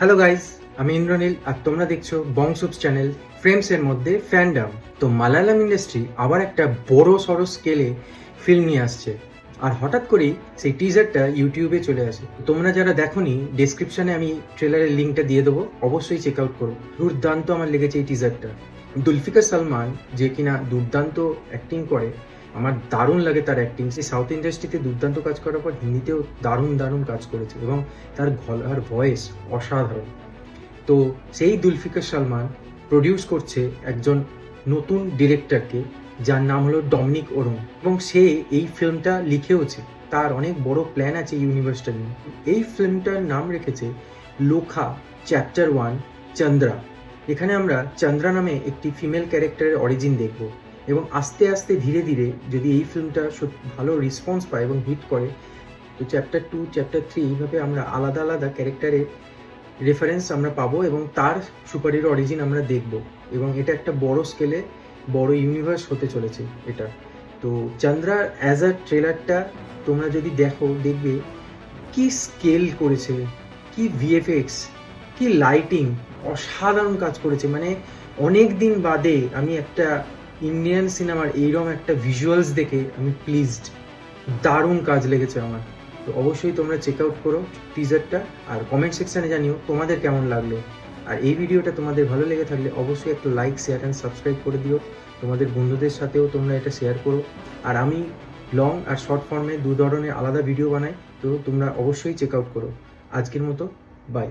Hello guys, আমি ইন্দ্রনীল আর তোমরা দেখছো বংশুপস চ্যানেল ফ্রেমস এর মধ্যে ফ্যান্ডাম। তো মালায়ালাম ইন্ডাস্ট্রি আবার একটা বড় সড়ো স্কেলে ফিল্ম নিয়ে আসছে, আর হঠাৎ করেই সেই টিজারটা ইউটিউবে চলে আসে। তোমরা যারা দেখোনি, ডেসক্রিপশনে আমি ট্রেলারের লিঙ্কটা দিয়ে দেবো, অবশ্যই চেক আউট করো। দুর্দান্ত আমার লেগেছে এই টিজারটা। জুলফিকার সালমান যে কিনা দুর্দান্ত অ্যাক্টিং করে, আমার দারুণ লাগে তার অ্যাক্টিং। সে সাউথ ইন্ডাস্ট্রিতে দুর্দান্ত কাজ করার পর হিন্দিতেও দারুণ দারুণ কাজ করেছে এবং তার গলার ভয়েস অসাধারণ। তো সেই জুলফিকার সালমান প্রডিউস করছে একজন নতুন ডিরেক্টরকে, যার নাম হলো ডমিনিক ওরং, এবং সে এই ফিল্মটা লিখেওছে। তার অনেক বড় প্ল্যান আছে ইউনিভার্সটা নিয়ে। এই ফিল্মটার নাম রেখেছে লোখা চ্যাপ্টার 1 চন্দ্রা। এখানে আমরা চন্দ্রা নামে একটি ফিমেল ক্যারেক্টারের অরিজিন দেখব, এবং আস্তে আস্তে ধীরে ধীরে যদি এই ফিল্মটা ভালো রেসপন্স পায় এবং হিট করে, তো চ্যাপ্টার 2 চ্যাপ্টার 3 এইভাবে আমরা আলাদা আলাদা ক্যারেক্টারের রেফারেন্স আমরা পাবো এবং তার সুপার হিরো অরিজিন আমরা দেখব। এবং এটা একটা বড় স্কেলে বড় ইউনিভার্স হতে চলেছে এটা। তো চন্দ্রা অ্যাজ আ ট্রেলারটা তোমরা যদি দেখো, দেখবে কি স্কেল করেছে, কি ভিএফএক্স, কি লাইটিং, অসাধারণ কাজ করেছে। মানে অনেক দিন বাদে আমি একটা ইন্ডিয়ান সিনেমার এইরকম একটা ভিজুয়ালস দেখে আমি প্লিজড। দারুণ কাজ লেগেছে আমার। তো অবশ্যই তোমরা চেক আউট করো টিজারটা, আর কমেন্ট সেকশানে জানিও তোমাদের কেমন লাগলো। আর এই ভিডিওটা তোমাদের ভালো লেগে থাকলে অবশ্যই একটা লাইক, শেয়ার অ্যান্ড সাবস্ক্রাইব করে দিও। তোমাদের বন্ধুদের সাথেও তোমরা এটা শেয়ার করো। আর আমি লং আর শর্ট ফর্মে দু ধরনের আলাদা ভিডিও বানাই, তো তোমরা অবশ্যই চেক আউট করো। আজকের মতো বাই।